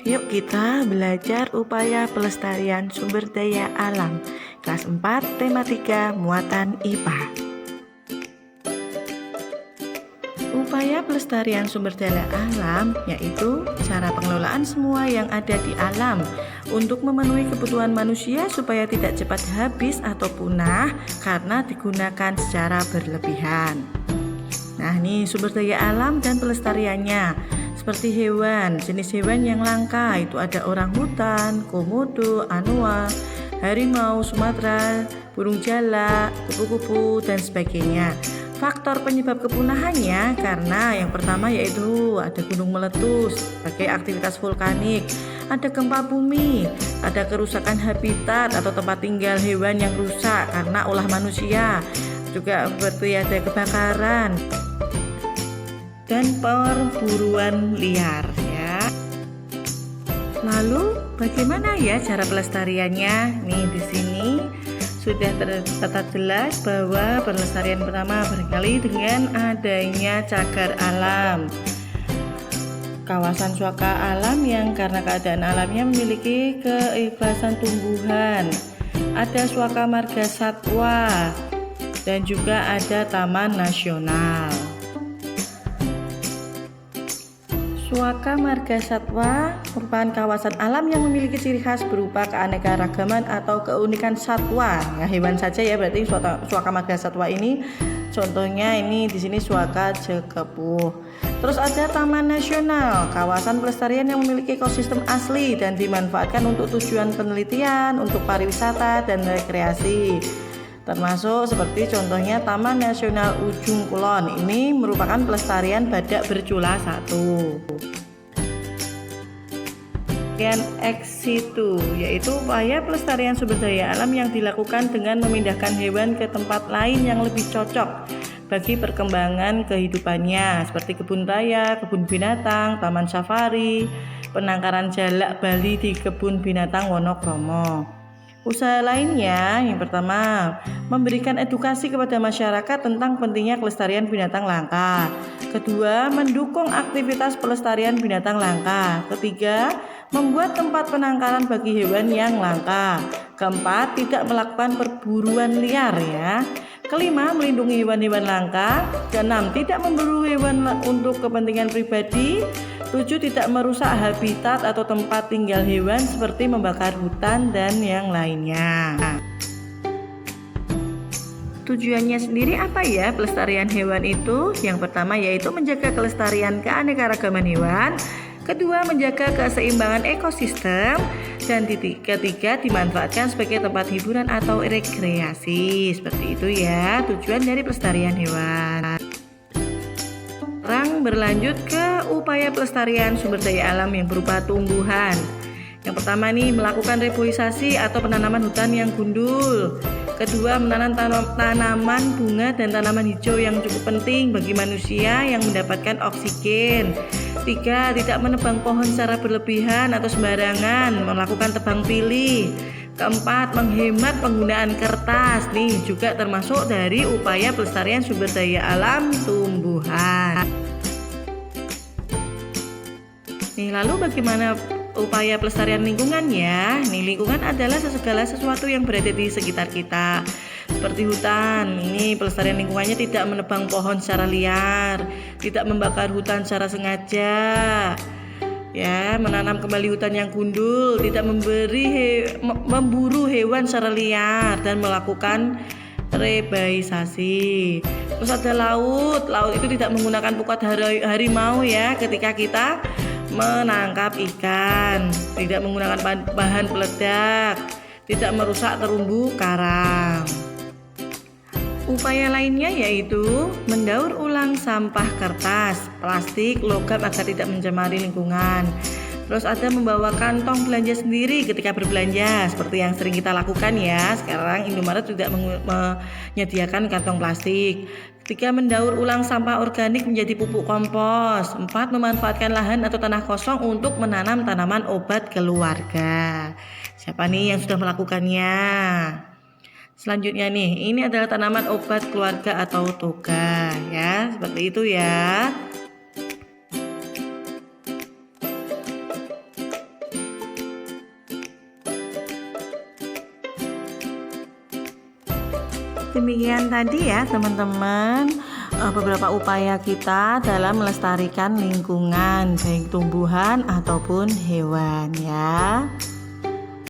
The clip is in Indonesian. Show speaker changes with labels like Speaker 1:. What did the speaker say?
Speaker 1: Yuk kita belajar upaya pelestarian sumber daya alam. Kelas 4, tema 3, muatan IPA. Upaya pelestarian sumber daya alam yaitu cara pengelolaan semua yang ada di alam untuk memenuhi kebutuhan manusia supaya tidak cepat habis atau punah karena digunakan secara berlebihan. Nah, ini sumber daya alam dan pelestariannya. Seperti hewan, jenis hewan yang langka itu ada orangutan, komodo, anoa, harimau Sumatera, burung jalak, kupu-kupu, dan sebagainya. Faktor penyebab kepunahannya karena yang pertama yaitu ada gunung meletus sebagai aktivitas vulkanik, ada gempa bumi, ada kerusakan habitat atau tempat tinggal hewan yang rusak karena ulah manusia, juga seperti ada kebakaran dan perburuan liar ya. Lalu bagaimana ya cara pelestariannya? Nih di sini sudah tertata jelas bahwa pelestarian pertama barangkali dengan adanya cagar alam. Kawasan suaka alam yang karena keadaan alamnya memiliki keikhlasan tumbuhan. Ada suaka marga satwa dan juga ada taman nasional. Suaka marga satwa merupakan kawasan alam yang memiliki ciri khas berupa keanekaragaman atau keunikan satwa. Ya, hewan saja ya, berarti suaka marga satwa ini contohnya ini di sini suaka jekepuh. Terus ada taman nasional, kawasan pelestarian yang memiliki ekosistem asli dan dimanfaatkan untuk tujuan penelitian, untuk pariwisata dan rekreasi. Termasuk seperti contohnya Taman Nasional Ujung Kulon. Ini merupakan pelestarian badak bercula 1. Yang ex situ yaitu upaya pelestarian sumber daya alam yang dilakukan dengan memindahkan hewan ke tempat lain yang lebih cocok bagi perkembangan kehidupannya, seperti kebun raya, kebun binatang, taman safari, penangkaran jalak Bali di kebun binatang Wonokromo. Usaha lainnya yang pertama, memberikan edukasi kepada masyarakat tentang pentingnya kelestarian binatang langka. Kedua, mendukung aktivitas pelestarian binatang langka. Ketiga, membuat tempat penangkaran bagi hewan yang langka. Keempat, tidak melakukan perburuan liar ya. Kelima, melindungi hewan-hewan langka. Keenam, tidak memburu hewan untuk kepentingan pribadi. 7, tidak merusak habitat atau tempat tinggal hewan seperti membakar hutan dan yang lainnya. Tujuannya sendiri apa ya pelestarian hewan itu? Yang pertama yaitu menjaga kelestarian keanekaragaman hewan. Kedua, menjaga keseimbangan ekosistem. Dan ketiga, dimanfaatkan sebagai tempat hiburan atau rekreasi. Seperti itu ya tujuan dari pelestarian hewan. Sekarang berlanjut ke upaya pelestarian sumber daya alam yang berupa tumbuhan. Yang pertama nih, melakukan reboisasi atau penanaman hutan yang gundul. Kedua, menanam tanaman bunga dan tanaman hijau yang cukup penting bagi manusia yang mendapatkan oksigen. Tiga, tidak menebang pohon secara berlebihan atau sembarangan, melakukan tebang pilih. Keempat, menghemat penggunaan kertas. Nih juga termasuk dari upaya pelestarian sumber daya alam tumbuhan. Nih, lalu bagaimana upaya pelestarian lingkungan ya? Nih, lingkungan adalah segala sesuatu yang berada di sekitar kita. Seperti hutan, ini pelestarian lingkungannya tidak menebang pohon secara liar, tidak membakar hutan secara sengaja. Ya, menanam kembali hutan yang gundul, tidak memburu hewan secara liar dan melakukan reboisasi. Terus ada laut itu tidak menggunakan pukat harimau ya ketika kita menangkap ikan, tidak menggunakan bahan peledak, tidak merusak terumbu karang. Upaya lainnya yaitu mendaur ulang sampah kertas, plastik, logam agar tidak mencemari lingkungan. Terus ada membawa kantong belanja sendiri ketika berbelanja seperti yang sering kita lakukan ya. Sekarang Indomaret tidak menyediakan kantong plastik. Ketiga, mendaur ulang sampah organik menjadi pupuk kompos. 4, memanfaatkan lahan atau tanah kosong untuk menanam tanaman obat keluarga. Siapa nih yang sudah melakukannya? Selanjutnya nih, ini adalah tanaman obat keluarga atau toga ya, seperti itu ya. Demikian tadi ya teman-teman, beberapa upaya kita dalam melestarikan lingkungan baik tumbuhan ataupun hewan ya.